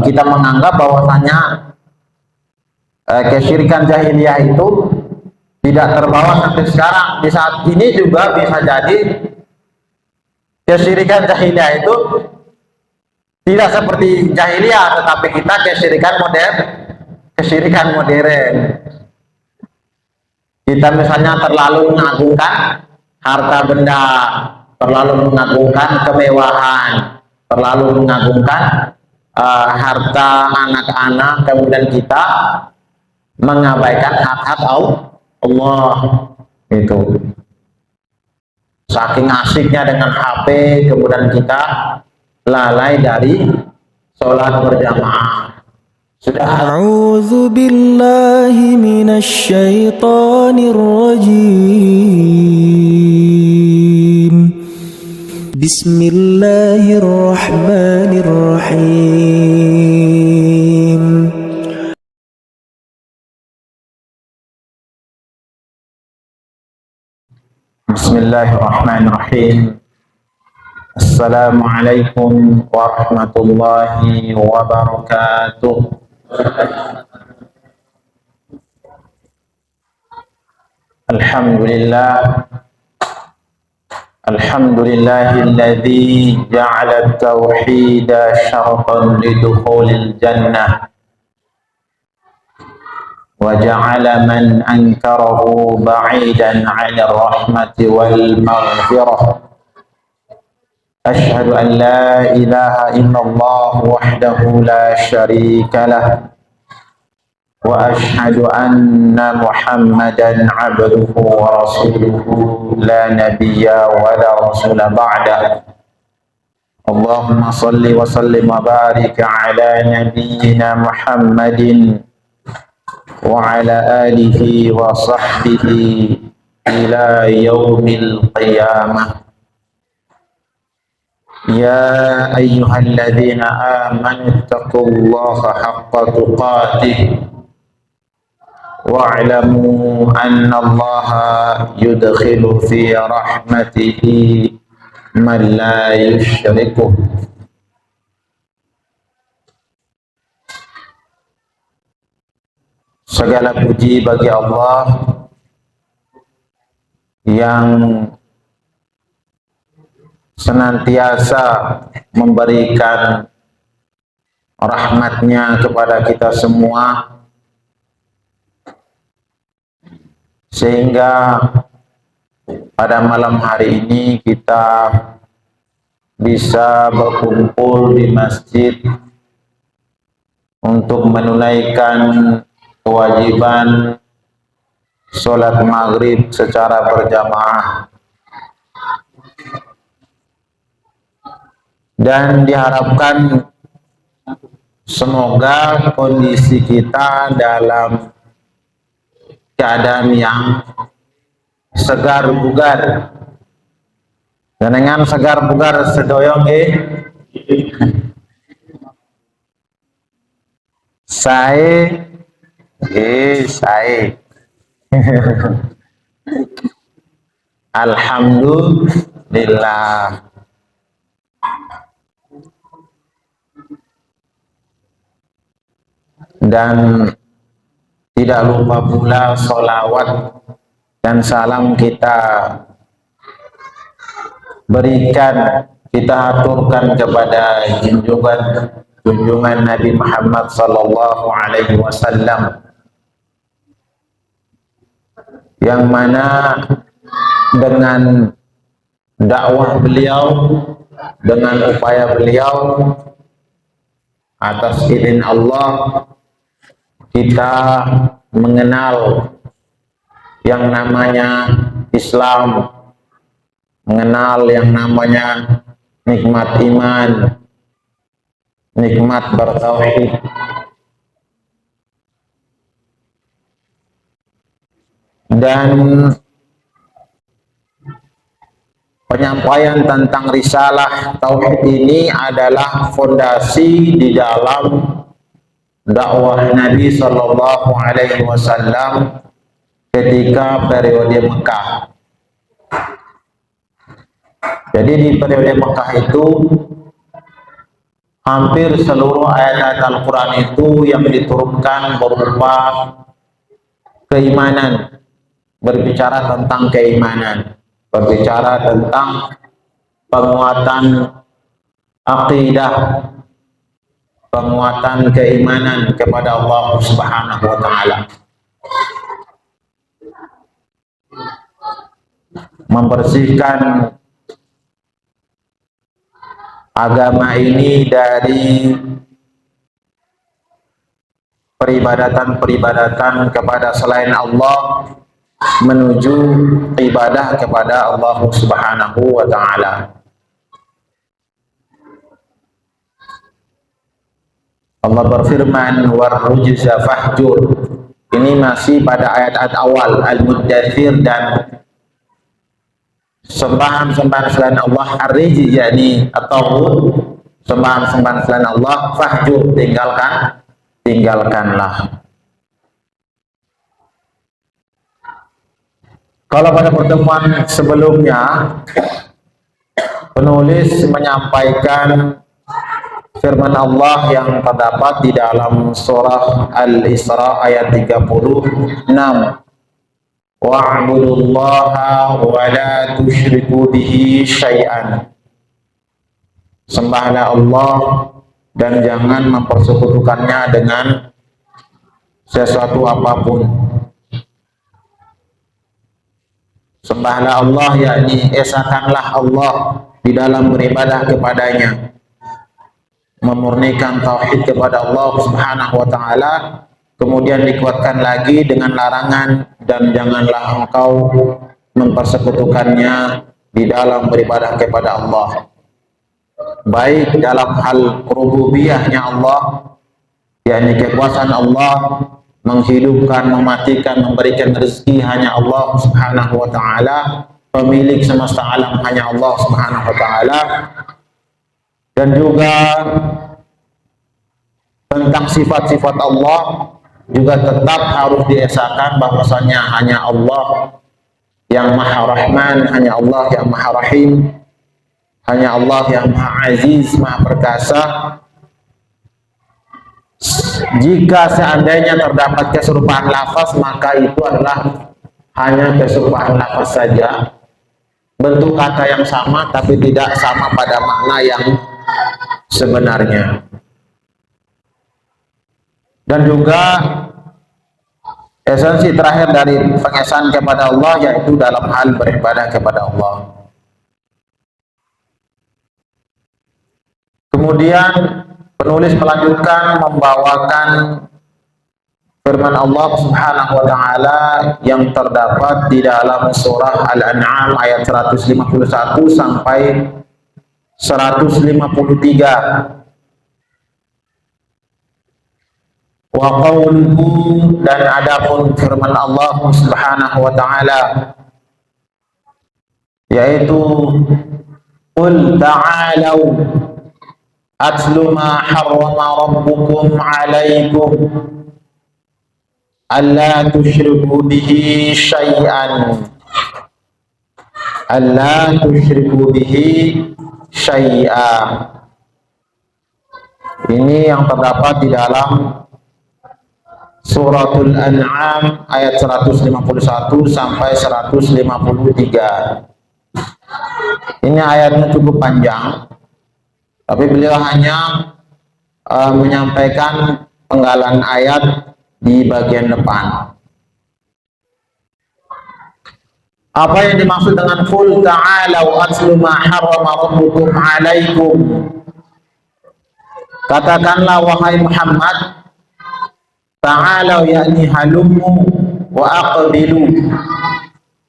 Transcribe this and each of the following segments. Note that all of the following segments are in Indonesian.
kita menganggap bahwasanya kesyirikan jahiliyah itu tidak terbawa sampai sekarang. Di saat ini juga bisa jadi kesyirikan jahiliyah itu tidak seperti jahiliyah, tetapi kita kesyirikan modern. Kita misalnya terlalu mengagungkan harta benda, terlalu mengagungkan kemewahan, terlalu mengagungkan harta anak-anak, kemudian kita mengabaikan hak-hak Allah. Itu saking asiknya dengan HP, kemudian kita lalai dari sholat berjamaah. A'udzu billahi minasy syaithanir rajim. Bismillahirrahmanirrahim. Bismillahirrahmanirrahim. Assalamualaikum warahmatullahi wabarakatuh. Alhamdulillahilladzi ja'ala at-tauhida syartan lidukhulil jannah wa ja'ala man ankarahu ba'idan 'anir rahmati wal maghfirah. Ashhadu an la ilaha illallah wahdahu la syarika lah wa ashhadu anna Muhammadan 'abduhu wa rasuluhu la nabiyya wa la rasula ba'da. Allahumma salli wa sallim wa barik ala nabiyyina Muhammadin wa ala alihi wa sahbihi ila yaumil qiyamah. Ya ayyuhalladzina amanu taqullaha haqqa tuqatih wa'lamu anna Allaha yudkhilu fi rahmatihi man la yushrikuh. Segala puji bagi Allah yang senantiasa memberikan rahmatnya kepada kita semua, sehingga pada malam hari ini kita bisa berkumpul di masjid untuk menunaikan kewajiban sholat maghrib secara berjamaah. Dan diharapkan semoga kondisi kita dalam keadaan yang segar bugar. Dan dengan segar bugar sedoyong saya alhamdulillah. Dan tidak lupa pula sholawat dan salam kita berikan, kita aturkan kepada junjungan Nabi Muhammad sallallahu alaihi wasallam, yang mana dengan dakwah beliau, dengan upaya beliau, atas izin Allah, kita mengenal yang namanya Islam, mengenal yang namanya nikmat iman, nikmat bertauhid. Dan penyampaian tentang risalah tauhid ini adalah fondasi di dalam dakwah Nabi Shallallahu Alaihi Wasallam ketika periode Mekah. Jadi di periode Mekah itu hampir seluruh ayat-ayat Al-Quran itu yang diturunkan berupa keimanan, berbicara tentang keimanan, berbicara tentang penguatan akidah, penguatan keimanan kepada Allah Subhanahu wa taala. Membersihkan agama ini dari peribadatan-peribadatan kepada selain Allah menuju ibadah kepada Allah Subhanahu wa taala. Allah berfirman, "Warrujza fahjur." Ini masih pada ayat-ayat awal Al-Muddathir, dan sembahan-sembahan selain Allah ar-rijz, yakni atau sembahan-sembahan selain Allah, fahjur, tinggalkanlah. Kalau pada pertemuan sebelumnya penulis menyampaikan firman Allah yang terdapat di dalam surah Al-Isra ayat 36, wa'budullaha wa la tusyriku bihi syai'an. Sembahlah Allah dan jangan mempersekutukannya dengan sesuatu apapun. Sembahlah Allah, yakni esakanlah Allah di dalam beribadah kepadanya, memurnikan tauhid kepada Allah Subhanahu wa taala. Kemudian dikuatkan lagi dengan larangan, dan janganlah engkau mempersekutukannya di dalam beribadah kepada Allah, baik dalam hal rububiyahnya Allah, yakni kekuasaan Allah, menghidupkan, mematikan, memberikan rezeki hanya Allah Subhanahu wa taala, pemilik semesta alam hanya Allah Subhanahu wa taala, dan juga tentang sifat-sifat Allah juga tetap harus diesakan bahwasanya hanya Allah yang Maha Rahman, hanya Allah yang Maha Rahim, hanya Allah yang Maha Aziz, Maha Perkasa. Jika seandainya terdapat keserupaan lafaz, maka itu adalah hanya keserupaan lafaz saja, bentuk kata yang sama tapi tidak sama pada makna yang sebenarnya. Dan juga esensi terakhir dari pengesahan kepada Allah yaitu dalam hal beribadah kepada Allah. Kemudian penulis melanjutkan membawakan firman Allah Subhanahu wa taala yang terdapat di dalam surah Al-An'am ayat 151 sampai 153. Wa qawluhu, dan adapun firman Allah Subhanahu wa taala yaitu qul ta'alu atlu ma harrama rabbukum 'alaikum alla tusyriku bihi syai'an, alla tusyriku bihi syai'a. Ini yang terdapat di dalam Suratul An'am ayat 151 sampai 153. Ini ayatnya cukup panjang, tapi beliau hanya menyampaikan penggalan ayat di bagian depan. Apa yang dimaksud dengan qul ta'alau atlu ma harrama rabbukum 'alaikum? Katakanlah wahai Muhammad, ta'alau yakni halummu wa aqbilu.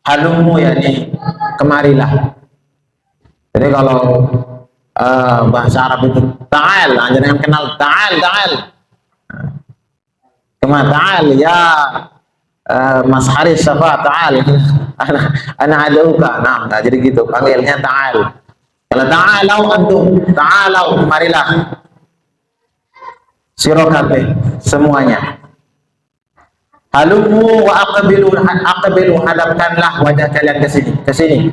Halummu yakni kemarilah. Jadi kalau bahasa Arab itu ta'al, jangan kenal ta'al. Kema ta'al ya Mas Haris Safa, ta'al. Ana adauka. Nah, jadi gitu panggilnya ta'al. Kalau ta'alau antum, ta'alau kemarilah. Sirokate semuanya. Halumu wa aqbilu, hadapkanlah wajah kalian ke sini.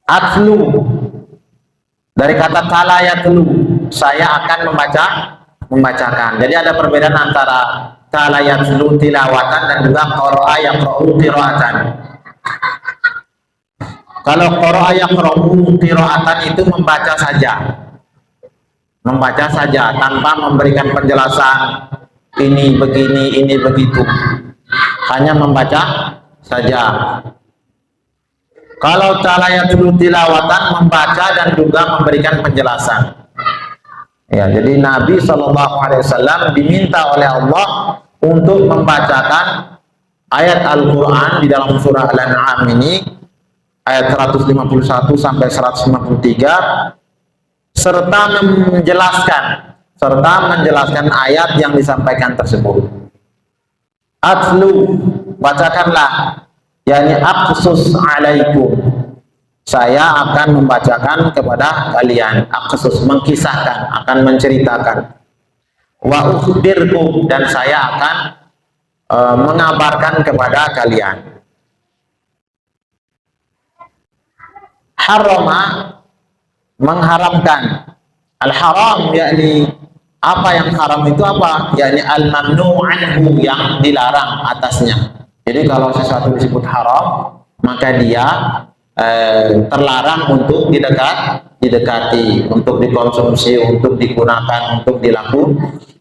Atlu dari kata tala yatlu, saya akan membacakan. Jadi ada perbedaan antara tala yatlu tilawatan dan juga qara'a yaqra'u qira'atan. Kalau qara'a yaqra'u qira'atan itu membaca saja tanpa memberikan penjelasan ini begini, ini begitu, hanya membaca saja. Kalau talayatul tilawatan membaca dan juga memberikan penjelasan. Ya, jadi Nabi SAW diminta oleh Allah untuk membacakan ayat Al-Quran di dalam surah Al-An'am ini, ayat 151 sampai 153, serta menjelaskan ayat yang disampaikan tersebut. Atlu, bacakanlah, yakni aqsus alaikum, saya akan membacakan kepada kalian. Aqsus, mengkisahkan, akan menceritakan. Wa ukhbirkum, dan saya akan mengabarkan kepada kalian. Harama, mengharamkan. Al-haram, yakni apa yang haram itu apa? Yakni al-mamnu anhu, yang dilarang atasnya. Jadi kalau sesuatu disebut haram, maka dia terlarang untuk didekati, untuk dikonsumsi, untuk digunakan, untuk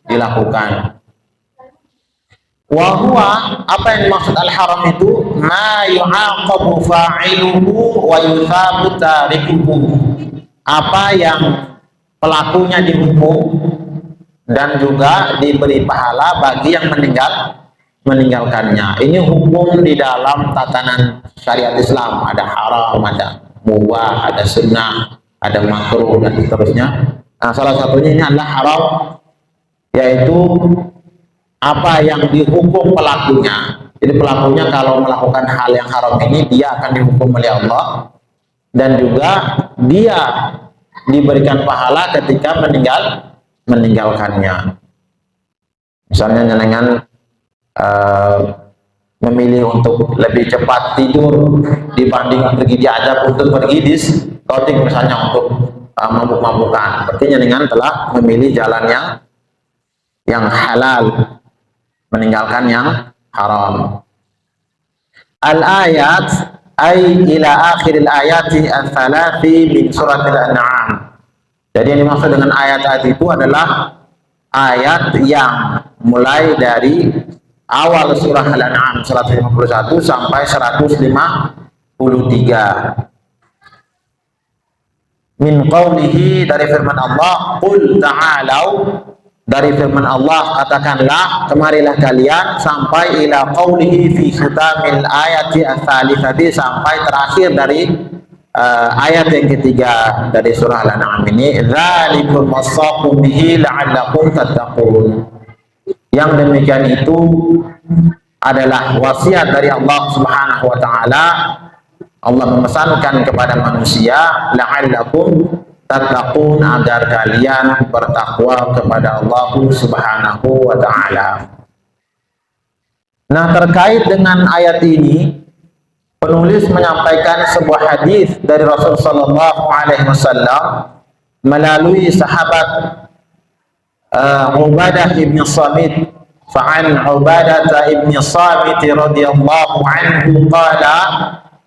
dilakukan. Wa huwa, apa yang dimaksud al-haram itu? Ma yu'aqabu fa'iluhu wa yuthabu tarikuhu, apa yang pelakunya dihukum dan juga diberi pahala bagi yang meninggalkannya. Ini hukum di dalam tatanan syariat Islam. Ada haram, ada mubah, ada sunnah, ada makruh, dan seterusnya. Nah, salah satunya ini adalah haram, yaitu apa yang dihukum pelakunya. Jadi pelakunya kalau melakukan hal yang haram ini, dia akan dihukum oleh Allah, dan juga dia diberikan pahala ketika meninggalkannya. Misalnya jenengan memilih untuk lebih cepat tidur dibanding pergi diajak untuk pergi diskotik misalnya, untuk mabuk-mabukan, berarti jenengan telah memilih jalan yang halal, meninggalkan yang haram. Al-ayat ay ila akhiril ayati al-thalathi min surat al-an'am. Jadi yang dimaksud dengan ayat-ayat itu adalah ayat yang mulai dari awal surah Al-An'am 151 sampai 153. Min qawlihi, dari firman Allah, qul ta'alau, dari firman Allah katakanlah, kemarilah kalian, sampai ila qawlihi fi khitamil ayati ats-tsalitsati, sampai terakhir dari ayat yang ketiga dari surah Al-An'am ini, dzalikum wassaqum bihi la'allakum tattaqun. Yang demikian itu adalah wasiat dari Allah Subhanahu wa taala. Allah memesankan kepada manusia, la'allakum tattaqun, agar kalian bertakwa kepada Allah Subhanahu wa taala. Nah, terkait dengan ayat ini, penulis menyampaikan sebuah hadis dari Rasul sallallahu alaihi wasallam melalui sahabat Ubadah ibn Samit. Fa'an Ubadah ibn Samit radhiyallahu anhu qala,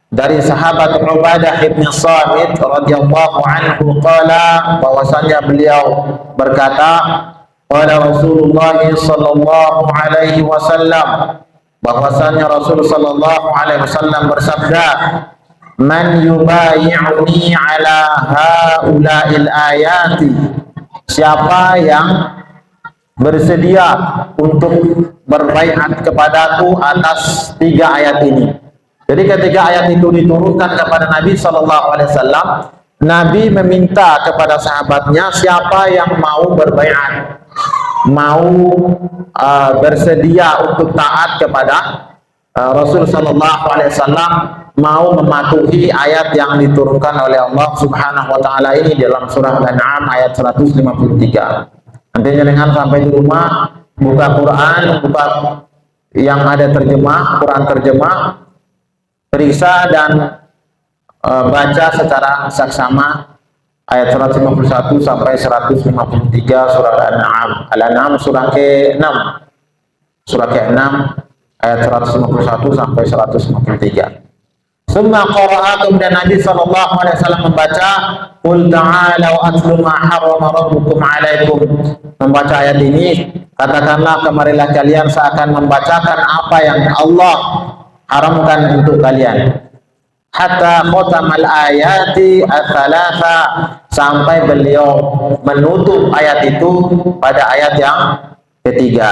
dari sahabat Ubadah ibn Samit radhiyallahu anhu qala, bahwasanya beliau berkata, qala Rasulullah sallallahu alaihi wasallam, bahwasanya Rasul sallallahu alaihi wasallam bersabda, man yubayi'uni ala haula'il ayati, siapa yang bersedia untuk berbaiat kepadaku atas 3 ayat ini. Jadi ketika ayat itu diturunkan kepada Nabi sallallahu alaihi wasallam, Nabi meminta kepada sahabatnya, siapa yang mau berbaiat, mau bersedia untuk taat kepada Rasul sallallahu alaihi wasallam, mau mematuhi ayat yang diturunkan oleh Allah Subhanahu wa taala ini dalam surah Al-An'am ayat 153. Nanti jangan sampai di rumah buka Quran, buka yang ada terjemah, Quran terjemah, periksa dan baca secara saksama ayat 151 sampai 153 surah Al-An'am. Al-An'am surah ke-6. Surah ke-6 ayat 151 sampai 153. Summa qara'a, kemudian Nabi sallallahu alaihi wasallam membaca qul ta'alu atlu ma harrama rabbukum 'alaikum. Membaca ayat ini, katakanlah kemarilah kalian seakan membacakan apa yang Allah haramkan untuk kalian. Hatta khatamal ayati ats-tsalatsa, sampai beliau menutup ayat itu pada ayat yang ketiga.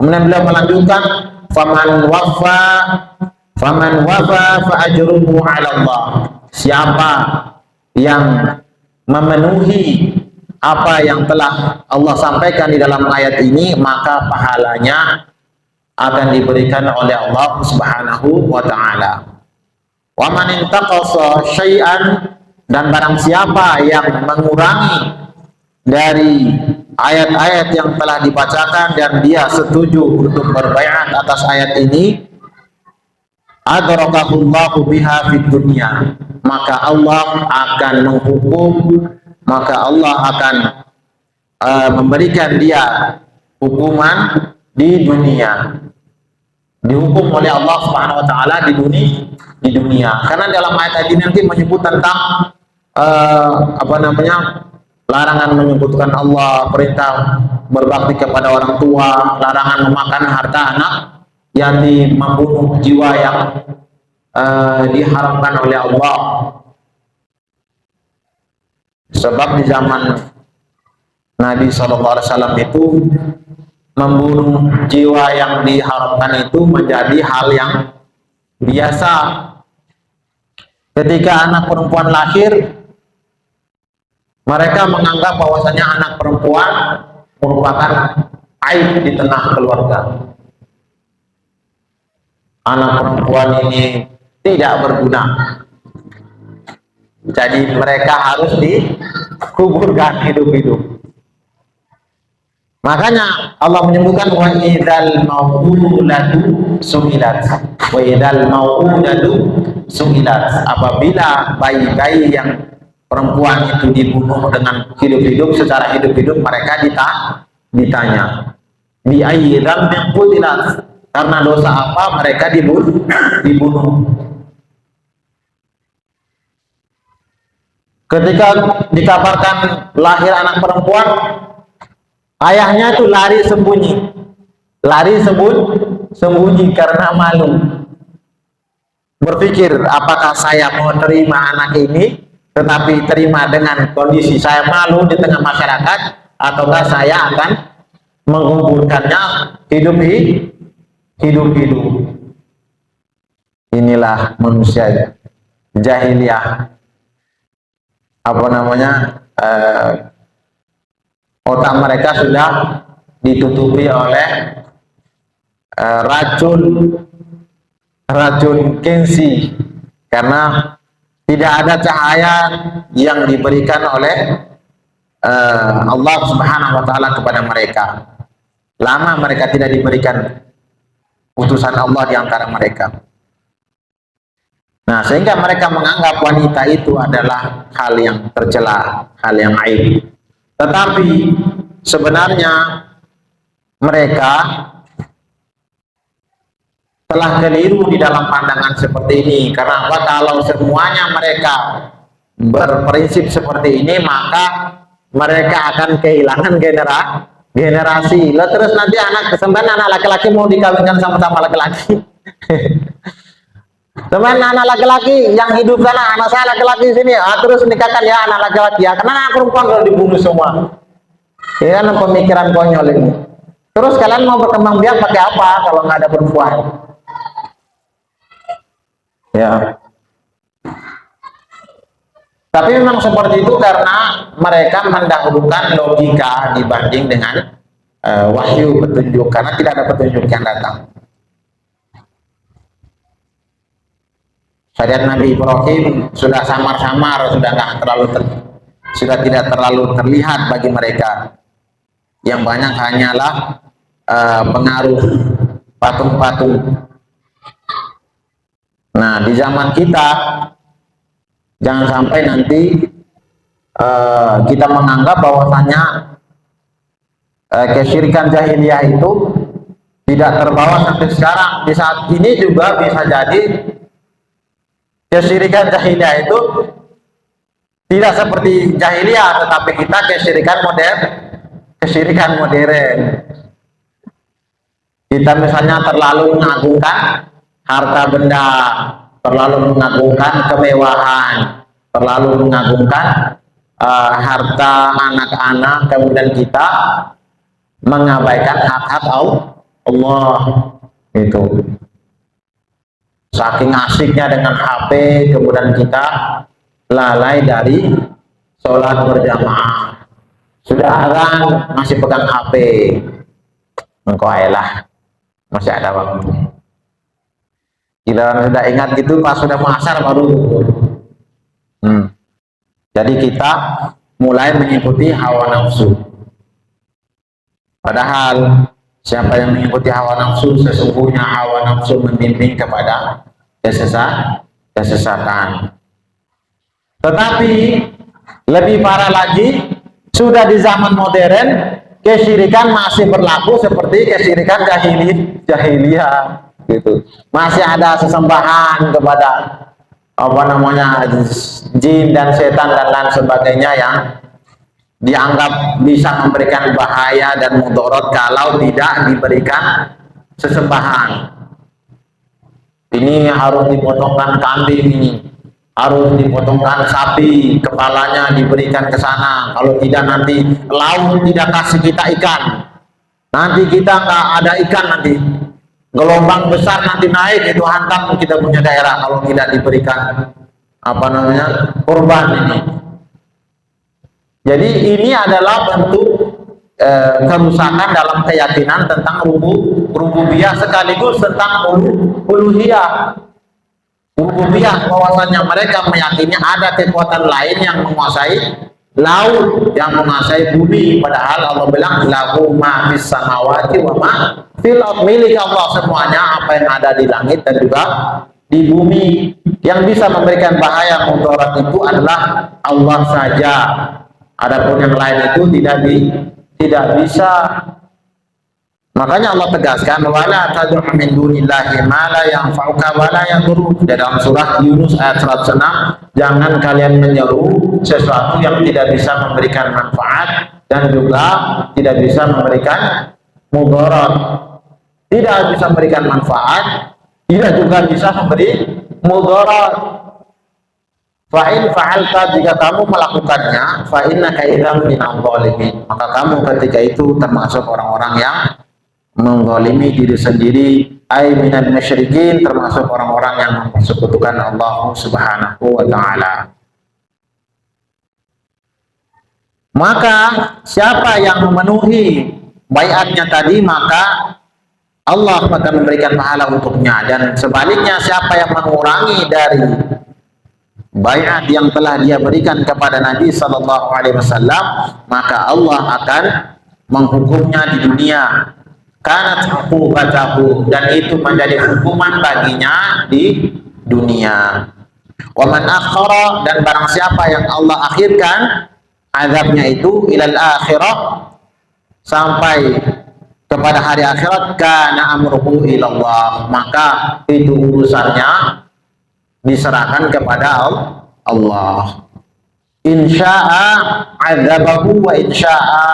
Kemudian beliau melanjutkan faman wafa fa ajruhu 'ala Allah. Siapa yang memenuhi apa yang telah Allah sampaikan di dalam ayat ini, maka pahalanya akan diberikan oleh Allah Subhanahu wa taala. Wa man intaqasa syai'an, dan barang siapa yang mengurangi dari ayat-ayat yang telah dibacakan dan dia setuju untuk berbaiat atas ayat ini, adrakahullahu biha fid dunya, maka Allah akan menghukum, maka Allah akan memberikan dia hukuman di dunia, dihukum oleh Allah Subhanahu wa taala di dunia. Karena dalam ayat ini nanti menyebut tentang larangan menyebutkan Allah, perintah berbakti kepada orang tua, larangan memakan harta anak yatim, membunuh jiwa yang diharamkan oleh Allah. Sebab di zaman Nabi SAW itu membunuh jiwa yang diharamkan itu menjadi hal yang biasa. Ketika anak perempuan lahir, mereka menganggap bahwasanya anak perempuan merupakan aib di tengah keluarga. Anak perempuan ini tidak berguna, jadi mereka harus dikuburkan hidup-hidup. Makanya Allah menyebutkan wa idzal mau'udatu su'ilat, wa idzal mau'udatu su'ilat, apabila bayi-bayi yang perempuan itu dibunuh dengan hidup-hidup, secara hidup-hidup mereka ditanya bi ayyi dzambin qutilat, karena dosa apa mereka dibunuh. Ketika dikabarkan lahir anak perempuan, ayahnya itu lari sembunyi karena malu. Berpikir, apakah saya mau terima anak ini, tetapi terima dengan kondisi saya malu di tengah masyarakat, ataukah saya akan menguburkannya hidup-hidup. Inilah manusia jahiliyah. Otak mereka sudah ditutupi oleh racun gengsi, karena tidak ada cahaya yang diberikan oleh Allah Subhanahu wa taala kepada mereka. Lama mereka tidak diberikan utusan Allah di antara mereka. Nah, sehingga mereka menganggap wanita itu adalah hal yang tercela, hal yang aib. Tetapi sebenarnya mereka telah keliru di dalam pandangan seperti ini. Karena apa? Kalau semuanya mereka berprinsip seperti ini, maka mereka akan kehilangan generasi. Lah terus nanti anak laki-laki mau dikawinkan sama-sama laki-laki. Teman anak laki-laki yang hidup sana, anak saya laki-laki sini, terus nikahkan ya anak laki-laki ya. Karena anak perempuan kalau dibunuh semua. Ya kan pemikiran konyol ini. Terus kalian mau berkembang biak pakai apa kalau nggak ada perempuan? Ya. Tapi memang seperti itu karena mereka mendahulukan logika dibanding dengan wahyu, petunjuk, karena tidak ada petunjuk yang datang. Syariat Nabi Ibrahim sudah samar-samar, sudah tidak terlalu terlihat bagi mereka. Yang banyak hanyalah pengaruh patung-patung. Nah, di zaman kita Jangan sampai nanti kita menganggap bahwasanya kesyirikan jahiliyah itu tidak terbawa sampai sekarang. Di saat ini juga bisa jadi kesyirikan jahiliyah itu tidak seperti jahiliyah, tetapi kita kesyirikan modern. Kita misalnya terlalu mengagungkan harta benda, terlalu mengagungkan kemewahan, terlalu mengagungkan harta anak-anak, kemudian kita mengabaikan hak-hak Allah. Itu saking asiknya dengan HP, kemudian kita lalai dari sholat berjamaah. Sudah azan masih pegang HP. Engkau ayolah, masih ada waktu. Kita sudah ingat gitu, pas sudah muasar baru. Jadi kita mulai mengikuti hawa nafsu. Padahal siapa yang mengikuti hawa nafsu, sesungguhnya hawa nafsu membimbing kepada kesesatan. Tetapi lebih parah lagi, sudah di zaman modern kesyirikan masih berlaku seperti kesyirikan jahiliyah gitu. Masih ada sesembahan kepada jin dan setan dan lain sebagainya yang dianggap bisa memberikan bahaya dan mudarat kalau tidak diberikan sesembahan. Ini harus dipotongkan kambing, ini harus dipotongkan sapi, kepalanya diberikan ke sana. Kalau tidak nanti laut tidak kasih kita ikan. Nanti kita nggak ada ikan, nanti gelombang besar nanti naik, itu hantam kita punya daerah kalau tidak diberikan kurban ini. Jadi ini adalah bentuk kerusakan dalam keyakinan tentang rububiyah sekaligus tentang uluhiyah. Rububiyah, bahwasanya mereka meyakini ada kekuatan lain yang menguasai laut, yang menguasai bumi, padahal Allah bilang lahu ma fis samawati wa ma fil ardh, milik Allah semuanya, apa yang ada di langit dan juga di bumi. Yang bisa memberikan bahaya mudarat itu adalah Allah saja. Adapun yang lain itu tidak bisa. Makanya Allah tegaskan wala tad'u min dunillahi ma la yanfa'uka wa la yadurruk. Dalam surah Yunus ayat 106, jangan kalian menyeru sesuatu yang tidak bisa memberikan manfaat dan juga tidak bisa memberikan mudarat. Tidak bisa memberikan manfaat, tidak juga bisa memberi mudarat. Fa'in fa'alta, jika kamu melakukannya, fa'innaka idzan minadh dhalimin, maka kamu ketika itu termasuk orang-orang yang menzalimi diri sendiri, ay minal musyrikin, termasuk orang-orang yang mempersekutukan Allah Subhanahu wa taala. Maka siapa yang memenuhi baiatnya tadi, maka Allah akan memberikan pahala untuknya, dan sebaliknya siapa yang mengurangi dari baiat yang telah dia berikan kepada Nabi sallallahu alaihi wasallam, maka Allah akan menghukumnya di dunia. Kanat uqubatahu, dan itu menjadi hukuman baginya di dunia. Wa man akhara, dan barang siapa yang Allah akhirkan azabnya itu ilal akhirah, sampai kepada hari akhirat, kana amruhu ilallah, maka itu urusannya diserahkan kepada Allah. Insya'a azabahu wa insya'a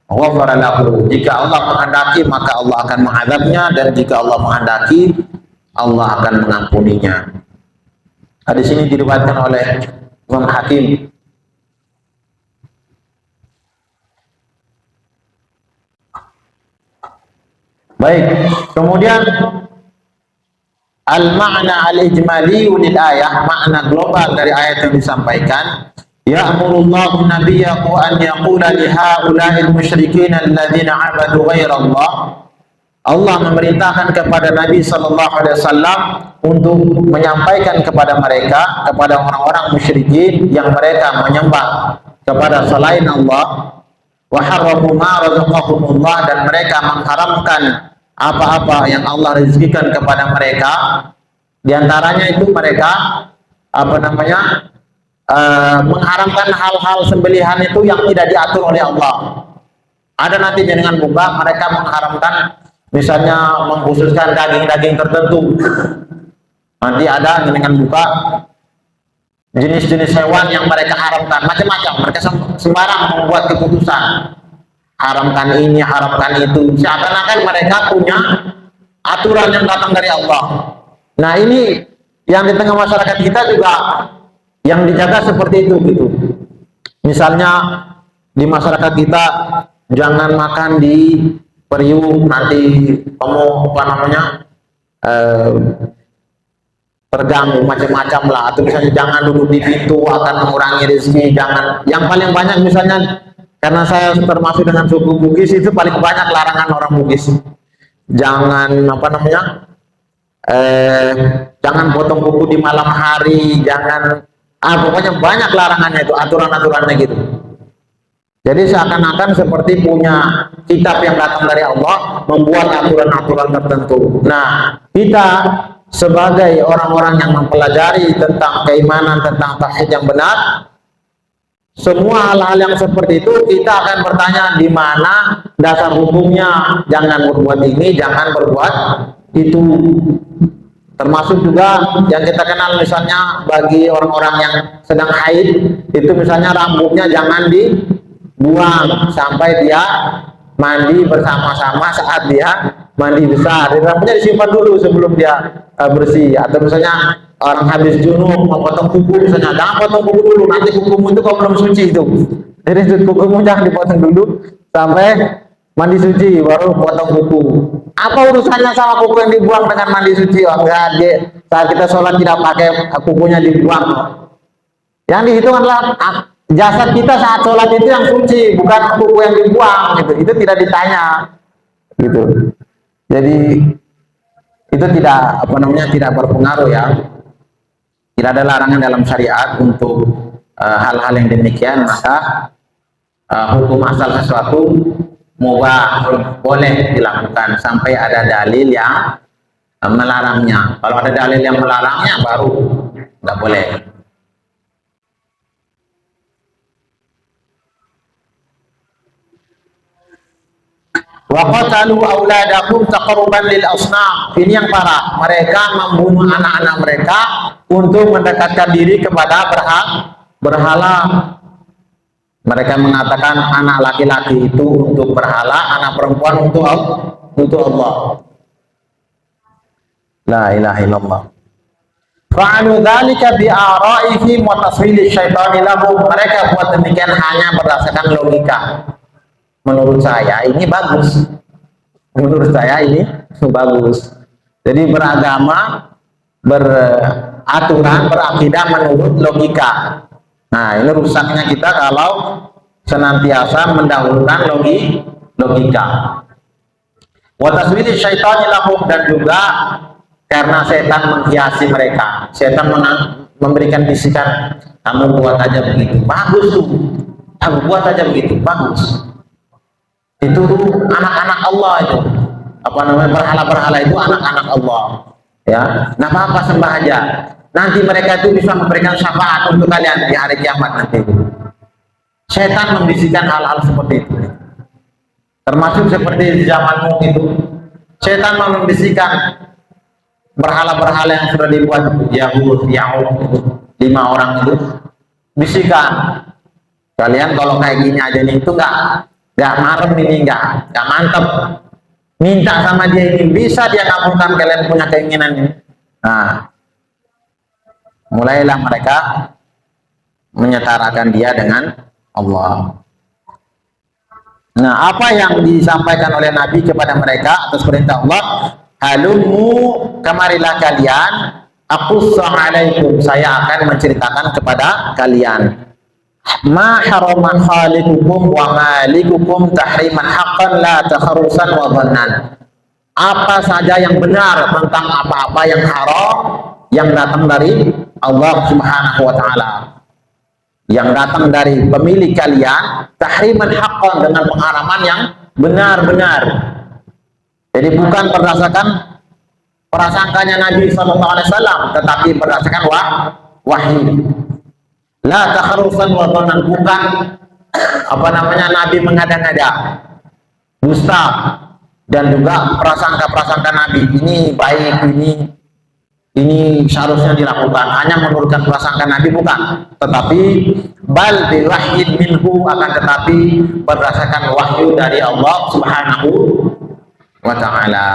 ghafara lahu. Jika Allah menghendaki maka Allah akan mengadabnya, dan jika Allah menghendaki Allah akan mengampuninya. Hadis ini diriwayatkan oleh Imam Hakim. Baik, kemudian al-ma'na al-ijmali lil ayah, makna global dari ayat yang disampaikan, ya'murullahu nabiyahu an yaqula li haula'il musyrikin alladziina 'abadu ghairallah. Allah memerintahkan kepada Nabi sallallahu alaihi wasallam untuk menyampaikan kepada mereka, kepada orang-orang musyrikin yang mereka menyembah kepada selain Allah, wa harramu ma razaqahumullah, dan mereka mengharamkan apa-apa yang Allah rezekikan kepada mereka. Di antaranya itu mereka mengharamkan hal-hal sembelihan itu yang tidak diatur oleh Allah. Ada nanti dengan buka mereka mengharamkan, misalnya mengkhususkan daging-daging tertentu. Nanti ada dengan buka jenis-jenis hewan yang mereka haramkan, macam-macam. Mereka sembarang membuat keputusan, haramkan ini, haramkan itu. Seakan-akan mereka punya aturan yang datang dari Allah. Nah ini yang di tengah masyarakat kita juga yang dijaga seperti itu gitu. Misalnya di masyarakat kita jangan makan di periuk, nanti kamu apa namanya terganggu macam-macam lah. Atau misalnya jangan duduk di pintu akan mengurangi rezeki. Jangan. Yang paling banyak misalnya, karena saya termasuk dengan suku Bugis, itu paling banyak larangan orang Bugis. Jangan apa namanya, jangan potong kuku di malam hari, jangan pokoknya banyak larangannya itu, aturan-aturannya gitu. Jadi seakan-akan seperti punya kitab yang datang dari Allah, membuat aturan-aturan tertentu. Nah, kita sebagai orang-orang yang mempelajari tentang keimanan, tentang tauhid yang benar, semua hal-hal yang seperti itu kita akan bertanya di mana dasar hukumnya. Jangan berbuat ini, jangan berbuat itu. Termasuk juga yang kita kenal misalnya bagi orang-orang yang sedang haid, itu misalnya rambutnya jangan dibuang sampai dia mandi bersama-sama saat dia mandi besar. Jadi rambutnya disimpan dulu sebelum dia bersih. Atau misalnya orang habis junub mau potong kuku, misalnya jangan potong kuku dulu, nanti kukumu itu kau belum suci itu. Jadi kukumu jangan dipotong dulu sampai mandi suci baru potong kuku. Apa urusannya sama kuku yang dibuang dengan mandi suci? Oh enggak, saat kita sholat tidak pakai kukunya dibuang. Yang dihitung adalah jasad kita saat sholat itu yang suci, bukan kuku yang dibuang gitu. Itu tidak ditanya gitu. Jadi itu tidak apa namanya, tidak berpengaruh ya. Tidak ada larangan dalam syariat untuk hal-hal yang demikian. Maka hukum asal sesuatu mubah, boleh dilakukan sampai ada dalil yang melarangnya. Kalau ada dalil yang melarangnya baru nggak boleh. Wa qatalu auladakum taqarruban lil asnam. Ini yang parah. Mereka membunuh anak-anak mereka untuk mendekatkan diri kepada berhala. Mereka mengatakan anak laki-laki itu untuk berhala, anak perempuan untuk Allah. La ilaha illallah. Fa'alu dzalika bi ara'ihim wa taswili syaitani lahum. Mereka buat demikian hanya berdasarkan logika. Menurut saya ini bagus. Menurut saya ini bagus. Jadi beragama, beraturan, berakidah menurut logika. Nah, ini rusaknya kita kalau senantiasa mendahulukan logika. Wa taswili syaitani lahum, dan juga karena setan menghiasi mereka. Setan memberikan bisikan, kamu buat aja begitu, bagus tuh. Kamu buat aja begitu, bagus. Itu anak-anak Allah itu. Apa namanya, berhala-berhala itu anak-anak Allah. Ya, nggak apa-apa, sembah aja. Nanti mereka itu bisa memberikan syafaat untuk kalian di hari kiamat nanti. Setan membisikkan hal-hal seperti itu. Termasuk seperti zamanmu itu. Setan membisikkan berhala-berhala yang sudah dibuat Yahud, 5 orang itu. Bisikan, kalian kalau kayak gini aja nih itu nggak marem ini, nggak mantep. Minta sama dia ini, bisa dia ngabulkan kalian punya keinginan ini. Nah, mulailah mereka menyetarakan dia dengan Allah. Nah, apa yang disampaikan oleh Nabi kepada mereka atas perintah Allah, halummu, kemarilah kalian, aqussa'alaikum, saya akan menceritakan kepada kalian, ma harama khaliqukum wa malikukum tahriman haqqan la takharusan wa dhannan. Apa saja yang benar tentang apa-apa yang haram yang datang dari Allah Subhanahu wa taala, yang datang dari pemilik kalian, tahriman haqqan, dengan pengharaman yang benar-benar. Jadi bukan berdasarkan prasangkanya Nabi SAW, tetapi berdasarkan wahyu. La takharufan wa dhanan, bukan Nabi mengada-ngada, dusta, dan juga prasangka-prasangka Nabi ini baik, ini seharusnya dilakukan, hanya menurutkan prasangka Nabi, bukan, tetapi bal bil wahyin minhu, akan tetapi berdasarkan wahyu dari Allah Subhanahu wa ta'ala,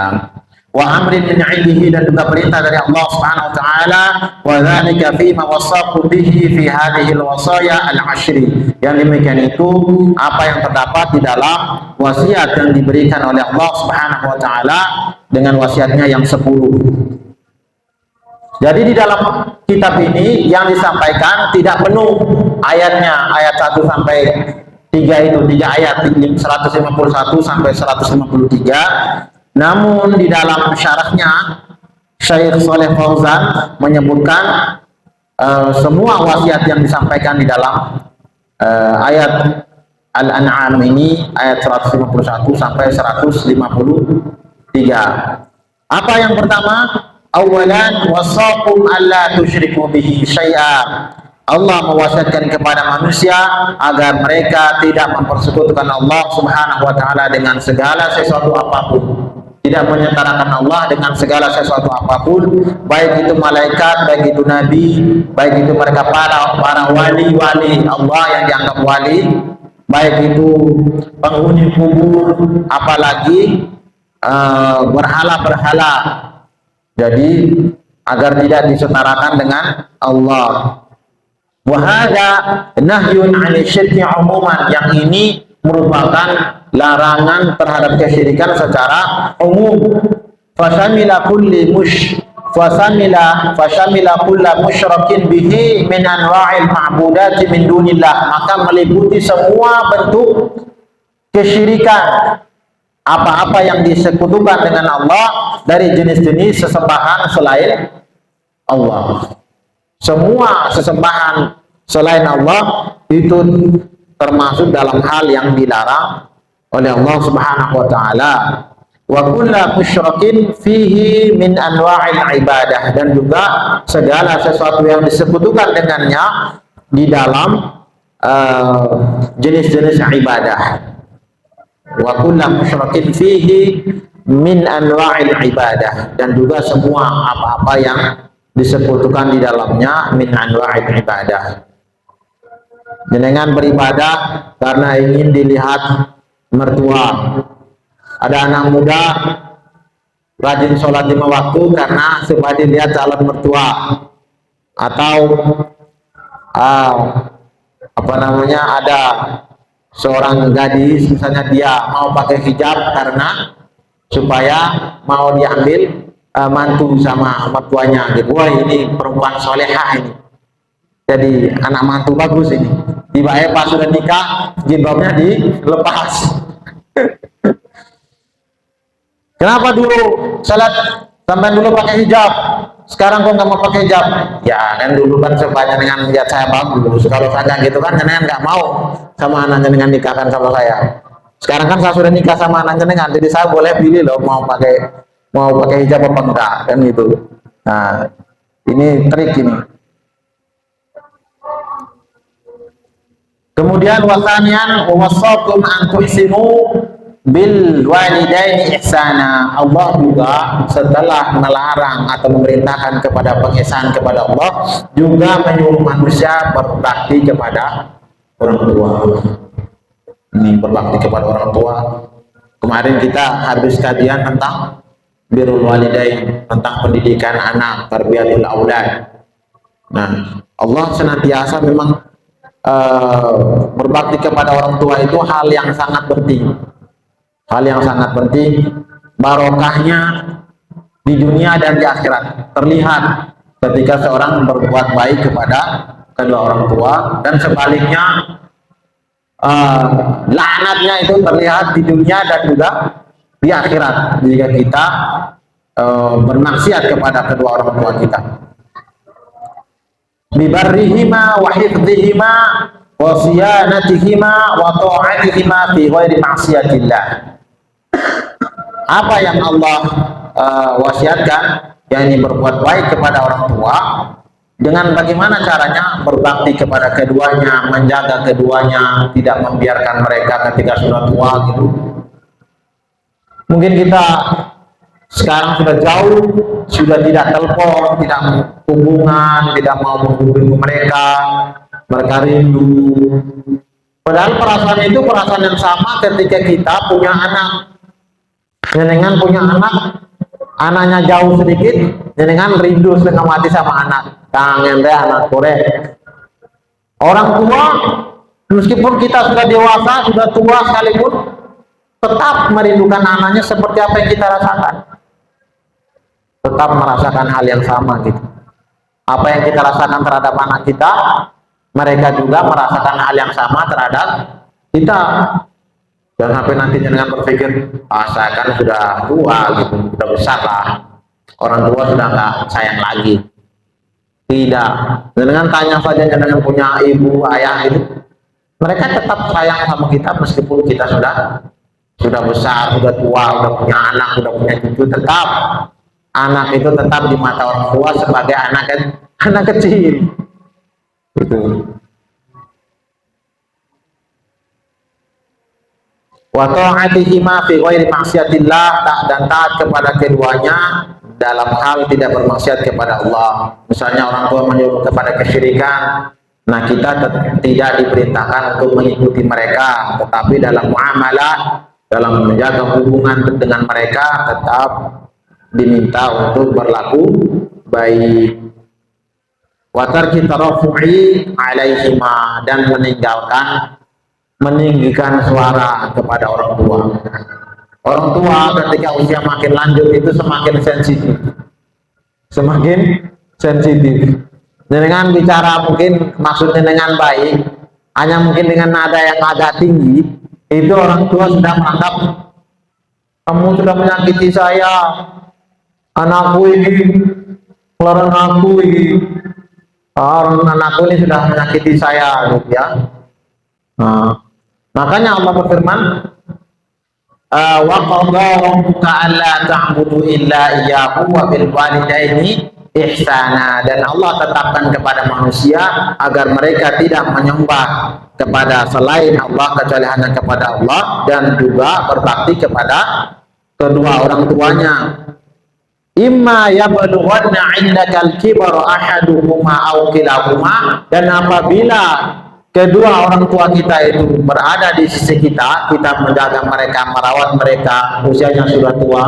wa amrin min 'indihi, dan juga perintah dari Allah Subhanahu wa ta'ala, wa dzalika fi ma wasaqu bihi fi hadhihi al-wasaya al-'ashri, yang demikian itu apa yang terdapat di dalam wasiat yang diberikan oleh Allah Subhanahu wa ta'ala dengan wasiatnya yang 10. Jadi di dalam kitab ini yang disampaikan tidak penuh ayatnya, ayat 1 sampai 3 itu, 3 ayat 151 sampai 153. Namun di dalam syarahnya Syekh Shalih Fauzan menyebutkan semua wasiat yang disampaikan di dalam ayat Al-An'am ini, ayat 151 sampai 153. Apa yang pertama? Awalan wasaqum alla tusyriku bihi syai'a. Allah mewasiatkan kepada manusia agar mereka tidak mempersekutukan Allah Subhanahu wa ta'ala dengan segala sesuatu apapun. Tidak menyetarakan Allah dengan segala sesuatu apapun, baik itu malaikat, baik itu nabi, baik itu mereka para wali-wali Allah yang dianggap wali, baik itu penghuni kubur, apalagi berhala-berhala. Jadi agar tidak disetarakan dengan Allah. Wa hadza nahyun 'anil syirki 'umuman, yang ini merupakan larangan terhadap kesyirikan secara umum. Fasamila kulla musyrikin bihi min anwa'il ma'budati min dunillah, maka meliputi semua bentuk kesyirikan, apa-apa yang disekutukan dengan Allah dari jenis-jenis sesembahan selain Allah. Semua sesembahan selain Allah itu termasuk dalam hal yang dilarang oleh Allah Subhanahu wa ta'ala. Wa kullu musyrikin fihi min anwa'il ibadah, dan juga segala sesuatu yang disekutukan dengannya di dalam jenis-jenis ibadah. Wa kullu musyrikin fihi min anwa'il ibadah, dan juga semua apa-apa yang disekutukan di dalamnya min anwa'il ibadah. Jenengan beribadah karena ingin dilihat mertua. Ada anak muda rajin sholat 5 waktu karena supaya dilihat calon mertua. Atau ada seorang gadis misalnya, dia mau pakai hijab karena supaya mau diambil mantu sama mertuanya gitu. Wah, ini perempuan solehah ini, jadi anak mantu bagus ini. Tiba-tiba pas sudah nikah jilbabnya dilepas. Kenapa dulu salat sampai dulu pakai hijab, sekarang kok nggak mau pakai hijab? Ya kan dulu kan supaya dengan lihat saya bagus. Kalau saya gitu kan jenengan nggak mau sama anak jenengan nikahkan sama saya. Sekarang kan saya sudah nikah sama anak jenengan, jadi saya boleh pilih loh mau pakai hijab apa enggak, kan gitu. Nah, ini trik ini. Kemudian wasanian wasakum an tuhsinu bil walidaini ihsana. Allah juga setelah melarang atau memerintahkan kepada pengihsan kepada Allah, juga menyuruh manusia berbakti kepada orang tua. Ini berbakti kepada orang tua. Kemarin kita habis kajian tentang birrul walidain, tentang pendidikan anak, tarbiyatul aulad. Nah, Allah senantiasa memang berbakti kepada orang tua itu hal yang sangat penting. Hal yang sangat penting, barokahnya di dunia dan di akhirat terlihat ketika seorang berbuat baik kepada kedua orang tua, dan sebaliknya laknatnya itu terlihat di dunia dan juga di akhirat jika kita bermaksiat kepada kedua orang tua kita. Bibarrihima wa hifdzihima wa siyanatihima wa ta'atihima fi ghairi ma'siyatillah. Apa yang Allah wasiatkan, yakni berbuat baik kepada orang tua Dengan bagaimana caranya berbakti kepada keduanya, menjaga keduanya, tidak membiarkan mereka ketika sudah tua gitu. Mungkin kita sekarang sudah jauh, sudah tidak telepon, tidak hubungan, tidak mau menghubungi mereka, mereka rindu. Padahal perasaan itu perasaan yang sama ketika kita punya anak. Jenengan punya anak, anaknya jauh sedikit, jenengan rindu setengah mati sama anak. Kangen deh anak korek. Orang tua, meskipun kita sudah dewasa, sudah tua sekalipun, tetap merindukan anaknya seperti apa yang kita rasakan. Tetap merasakan hal yang sama gitu. Apa yang kita rasakan terhadap anak kita, mereka juga merasakan hal yang sama terhadap kita. Dan sampai nanti jangan berpikir, saya kan sudah tua gitu, sudah besar lah, orang tua sudah nggak sayang lagi. Tidak. Dengan tanya saja jangan punya ibu ayah itu, mereka tetap sayang sama kita meskipun kita sudah besar, sudah tua, sudah punya anak, sudah punya cucu. Tetap anak itu tetap di mata orang tua sebagai anak kecil. Gitu. Wa ta'atihima fi ghairi maksiatillah, dan taat kepada keduanya dalam hal tidak bermaksiat kepada Allah. Misalnya orang tua menyuruh kepada kesyirikan, nah kita tidak diperintahkan untuk mengikuti mereka, tetapi dalam muamalah, dalam menjaga hubungan dengan mereka tetap diminta untuk berlaku baik. Wa tarki tarafu'i alaihima, dan meninggikan suara kepada orang tua. Orang tua ketika usia makin lanjut itu semakin sensitif. Semakin sensitif. Dengan bicara mungkin maksudnya dengan baik, hanya mungkin dengan nada yang agak tinggi, itu orang tua sudah menganggap kamu sudah menyakiti saya, anakku ini, keluaran aku ini, anakku ini sudah menyakiti saya, gitu ya. Nah, makanya Allah berfirman, wa qadha rabbuka alla ta'budu illa iyyahu wa bil walidaini ihsana, dan Allah tetapkan kepada manusia agar mereka tidak menyembah kepada selain Allah kecuali hanya kepada Allah, dan juga berbakti kepada kedua orang tuanya. Imma yablughanna 'indakal kibara ahaduhuma aw kilahuma, dan apabila kedua orang tua kita itu berada di sisi kita, kita menjaga mereka, merawat mereka, usianya sudah tua.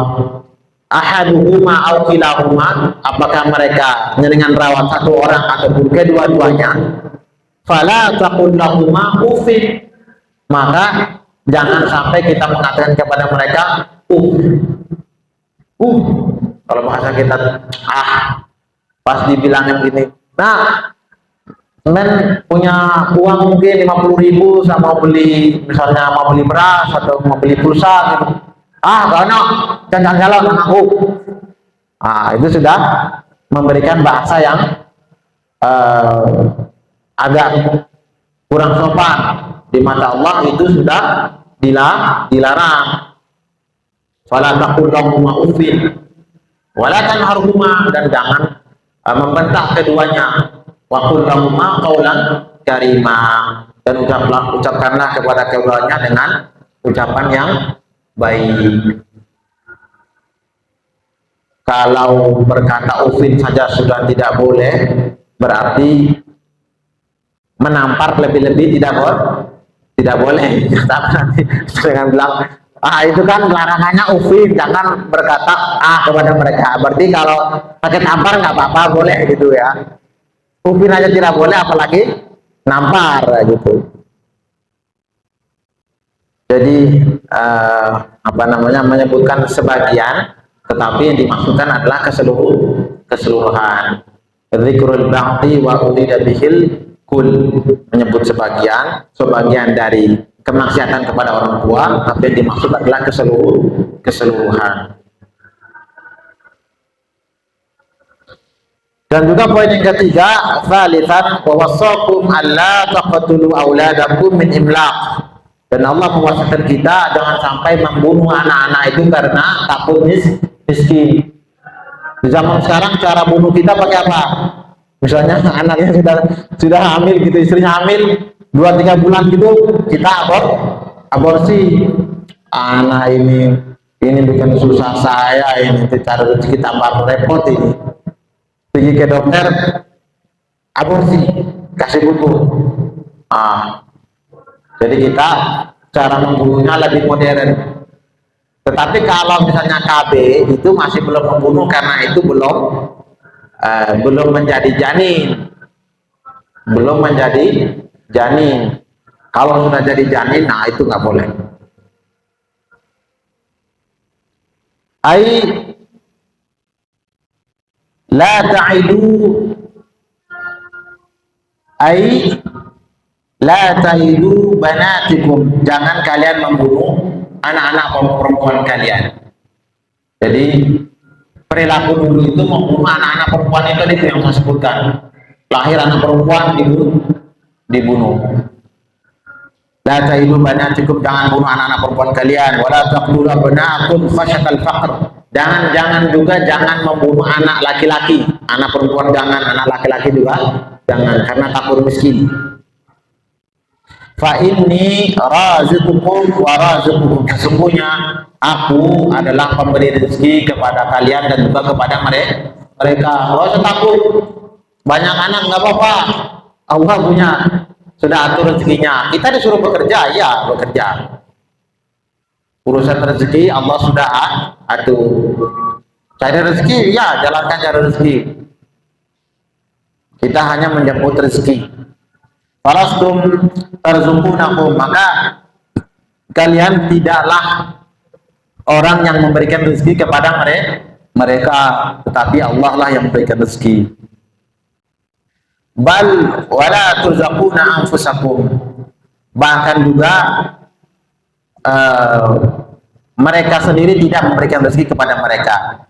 Ahaduhuma aw kilahuma, apakah mereka dengan rawat satu orang ataupun kedua-duanya, fala taqul lahuma uffin, maka jangan sampai kita mengatakan kepada mereka kalau bahasa kita pas dibilangin gini, nah men punya uang mungkin 50.000 sama beli, misalnya mau beli beras atau mau beli pulsa gitu, karena jalan-jalan anakku, itu sudah memberikan bahasa yang agak kurang sopan di mata Allah. Itu sudah dilarang. Fala taqul lahuma uffin wala tanharhuma, dan jangan membentak keduanya. Wa qul lahuma qawlan karima, dan ucapkanlah kepada keduanya dengan ucapan yang baik. Kalau berkata ufin saja sudah tidak boleh, berarti menampar lebih-lebih tidak boleh. Tapi nanti dengan bilang itu kan larangannya ufin, jangan berkata kepada mereka. Berarti kalau pakai tampar nggak apa-apa, boleh gitu ya. Ufin aja tidak boleh, apalagi nampar gitu. Jadi menyebutkan sebagian, tetapi yang dimaksudkan adalah keseluruhan. Dzikrul ba'ti wa urida bihil kul, menyebut sebagian dari kemaksiatan kepada orang tua, tapi yang dimaksud adalah keseluruhan. Dan juga poin yang ketiga, tsalitsan wa wasaqum alla taqtulu auladakum min imlaq. Dan Allah mewasiatkan kita jangan sampai membunuh anak-anak itu karena takut miskin. Di zaman sekarang cara bunuh kita pakai apa? Misalnya anaknya sudah hamil gitu, istrinya hamil 2-3 bulan gitu, kita aborsi. Anak ini bikin susah saya, ini cari rezeki tambah repot ini. Pergi ke dokter, aborsi, kasih buku. Jadi kita cara membunuhnya lebih modern. Tetapi kalau misalnya KB itu masih belum membunuh karena itu belum menjadi janin, belum menjadi janin. Kalau sudah jadi janin, nah itu nggak boleh. Ai la ta'idu, ai la ta'idu banatikum, jangan kalian membunuh anak-anak perempuan kalian. Jadi perilaku dulu itu membunuh anak-anak perempuan itu yang saya sebutkan. Lahir anak perempuan dibunuh. La ta'idu banatikum, jangan bunuh anak-anak perempuan kalian. Wala taqtulu abna'akum khasyatal faqr. Jangan membunuh anak laki-laki. Anak perempuan jangan, anak laki-laki juga jangan, karena takut miskin. Fa inni raziqukum wa raziqukum, sesungguhnya aku adalah pemberi rezeki kepada kalian dan juga kepada mereka. Nggak usah takut, banyak anak nggak apa-apa, Allah punya, sudah atur rezekinya. Kita disuruh bekerja, ya bekerja, urusan rezeki Allah sudah atur. Cari rezeki, ya jalankan cari rezeki, kita hanya menjemput rezeki. Falastum tarzuqunakum, maka kalian tidaklah orang yang memberikan rezeki kepada mereka, tetapi Allah lah yang memberikan rezeki. Bal wala turzaquna anfusakum, bahkan juga mereka sendiri tidak memberikan rezeki kepada mereka.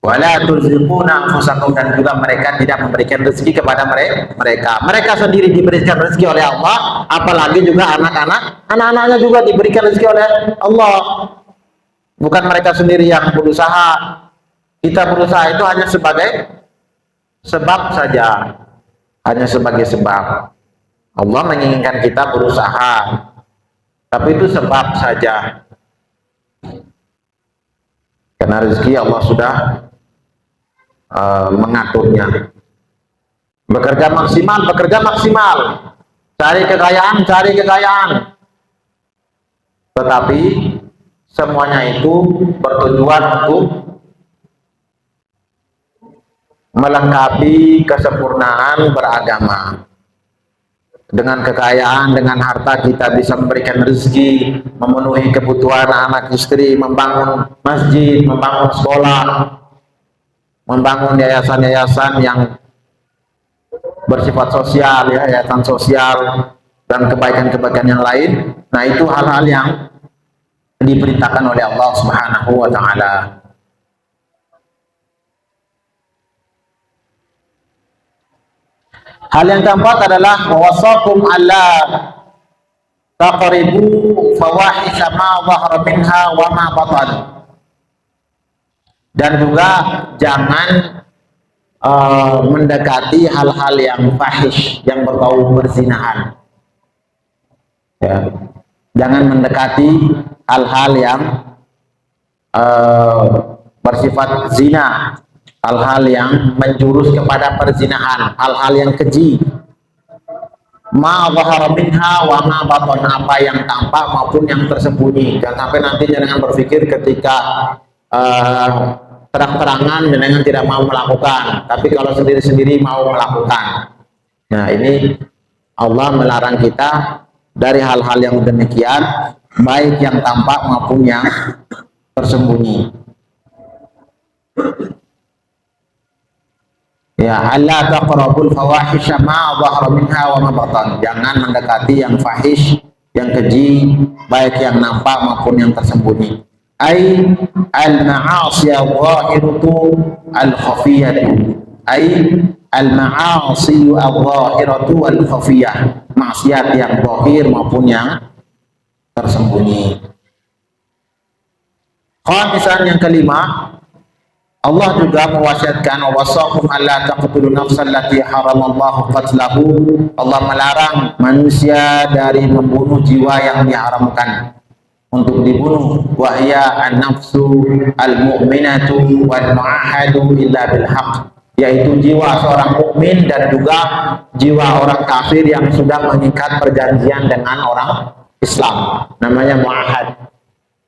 Wala turzaquna anfusakum, dan juga mereka tidak memberikan rezeki kepada mereka. Mereka sendiri diberikan rezeki oleh Allah, apalagi juga anak-anaknya juga diberikan rezeki oleh Allah. Bukan mereka sendiri yang berusaha. Kita berusaha itu hanya sebagai sebab saja, hanya sebagai sebab. Allah menginginkan kita berusaha, tapi itu sebab saja. Karena rezeki Allah sudah mengaturnya. Bekerja maksimal, cari kekayaan, tetapi semuanya itu bertujuan untuk melengkapi kesempurnaan beragama. Dengan kekayaan, dengan harta kita bisa memberikan rezeki, memenuhi kebutuhan anak istri, membangun masjid, membangun sekolah, membangun yayasan-yayasan yang bersifat sosial, ya, yayasan sosial dan kebaikan-kebaikan yang lain. Nah, itu hal-hal yang diperintahkan oleh Allah Subhanahu wa taala. Hal yang keempat adalah wasakum alla taqribu fawahisha ma dhahara minha wa ma batan. Dan juga jangan mendekati hal-hal yang fahish, yang berbau perzinahan. Ya. Jangan mendekati hal-hal yang bersifat zina, hal-hal yang menjurus kepada perzinahan, hal-hal yang keji. Ma dhahara minha wa ma batan, apa yang tampak maupun yang tersembunyi. Jangan sampai nanti jangan berpikir ketika terang-terangan dengan tidak mau melakukan, tapi kalau sendiri-sendiri mau melakukan. Nah, ini Allah melarang kita dari hal-hal yang demikian, baik yang tampak maupun yang tersembunyi. Ya, alla taqrabul fawahisha ma dhahara minha wa ma batan. Jangan mendekati yang fahish, yang keji, baik yang nampak maupun yang tersembunyi. Ai al-ma'asi al-zahiratu al-khafiyatu, ai al-ma'asi al-zahiratu al-khafiyah, maksiat yang zahir maupun yang tersembunyi. Khamisan, yang kelima, Allah juga mewasiatkan wasakum alla taqtulu nafsan allati haramallahu qatlahu. Allah melarang manusia dari membunuh jiwa yang diharamkan untuk dibunuh. Wa hiya an-nafsu al-mu'minatu wal mu'ahadu illa bil haqq, yaitu jiwa seorang mukmin dan juga jiwa orang kafir yang sudah mengikat perjanjian dengan orang Islam, namanya mu'ahad.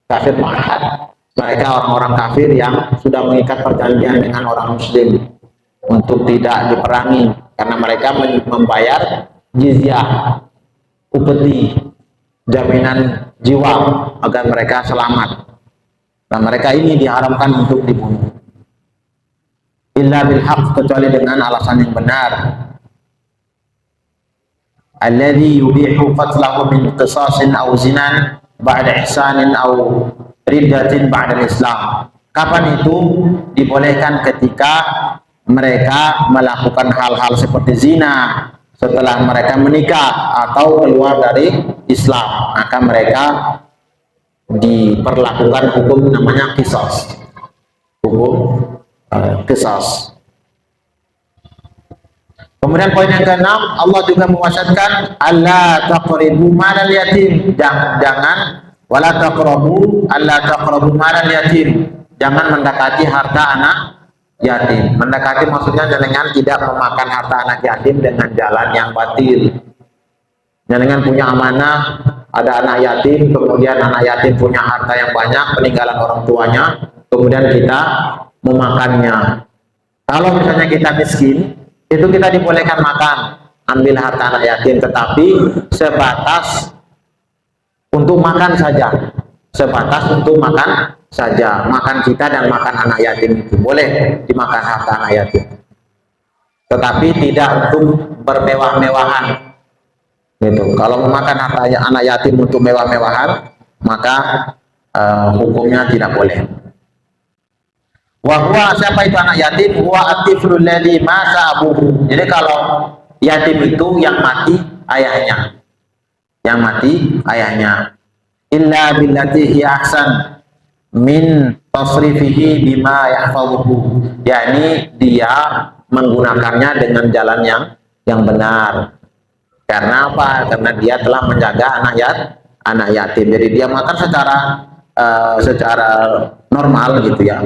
Kafir mu'ahad, mereka orang-orang kafir yang sudah mengikat perjanjian dengan orang muslim untuk tidak diperangi karena mereka membayar jizyah, upeti, jaminan jiwa agar mereka selamat, dan mereka ini diharamkan untuk dibunuh illa bil haqq, kecuali dengan alasan yang benar. Alladhi yubihu qatlahu min qisasin aw zinan ba'da ihsanin aw riddatin ba'da Islam. Kapan itu dibolehkan? Ketika mereka melakukan hal-hal seperti zina setelah mereka menikah atau keluar dari Islam, maka mereka diperlakukan hukum namanya qisas, hukum qisas. Kemudian poin yang keenam, Allah juga mewasiatkan alla taqribu malal yatim, jangan wala taqrabu alla taqrabu malal yatim, jangan mendekati harta anak yatim. Mendekati maksudnya dengan tidak memakan harta anak yatim dengan jalan yang batil. Jangan punya amanah, ada anak yatim, kemudian anak yatim punya harta yang banyak peninggalan orang tuanya, kemudian kita memakannya. Kalau misalnya kita miskin, itu kita dibolehkan makan, ambil harta anak yatim, tetapi sebatas untuk makan saja, sebatas untuk makan saja. Makan kita dan makan anak yatim itu boleh dimakan harta anak yatim, tetapi tidak untuk bermewah-mewahan gitu. Kalau memakan harta anak yatim untuk mewah-mewahan, maka hukumnya tidak boleh. Wahwa, siapa itu anak yatim? Huwa atiflul ladzi mata abuhu. Jadi kalau yatim itu yang mati ayahnya, yang mati ayahnya. Illa billati hi ahsan min tasrifihi bima yahfazuhu, yakni dia menggunakannya dengan jalan yang benar. Karena apa? Karena dia telah menjaga anak yatim. Jadi dia makan secara normal gitu ya.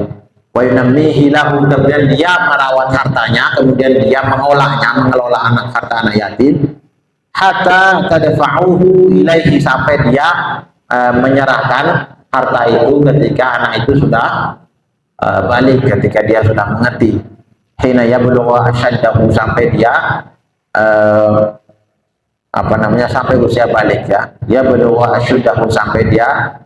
Wa yunammihi lahu, kemudian dia merawat hartanya, kemudian dia mengolahnya, mengelola harta anak yatim, hatta tadfa'uhu ilaihi, sampai dia menyerahkan harta itu ketika anak itu sudah balik, ketika dia sudah mengerti. Hina yablughu ashaddahu, sampai dia sampai usia balik ya. Yablughu ashaddahu, sampai dia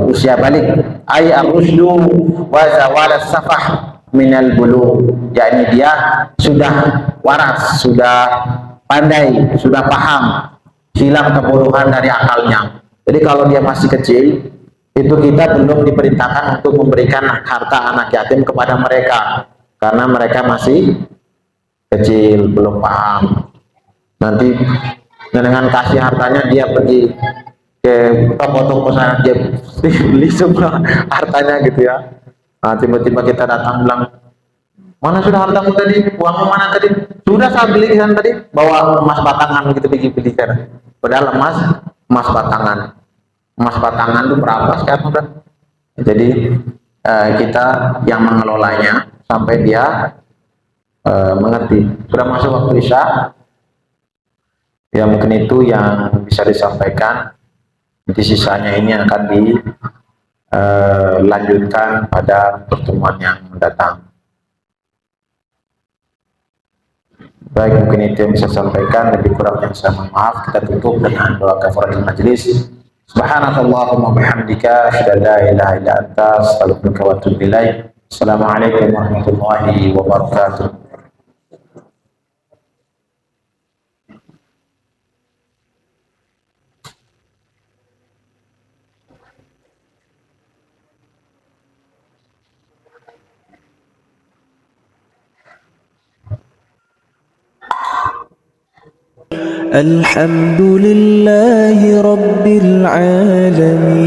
usia balik. Ay ar-rusydu wa zawal as-safah minal bulugh, yakni dia sudah waras, sudah pandai, sudah paham, hilang kebodohan dari akalnya. Jadi kalau dia masih kecil, itu kita belum diperintahkan untuk memberikan harta anak yatim kepada mereka, karena mereka masih kecil, belum paham. Nanti dengan kasih hartanya dia pergi ke toko-toko sana, dia beli semua hartanya gitu ya. Nah, tiba-tiba kita datang bilang, mana sudah hartamu tadi, uangmu mana tadi? Sudah saya beli kan tadi, bawa emas batangan gitu, beli kan. Padahal emas batangan itu berapa sekarang udah. Jadi kita yang mengelolanya sampai dia mengerti. Sudah masuk waktu Isya ya, mungkin itu yang bisa disampaikan. Nanti sisanya ini akan dilanjutkan pada pertemuan yang mendatang. Baik, mungkin itu yang bisa sampaikan. Lebih kurang yang saya mohon maaf. Kita tutup dengan doa kafaratul majelis. Subhanakallahumma bihamdika asyhadu an la ilaha illa anta astaghfiruka wa atubu ilaik. Assalamualaikum warahmatullahi wabarakatuh. الحمد لله رب العالمين.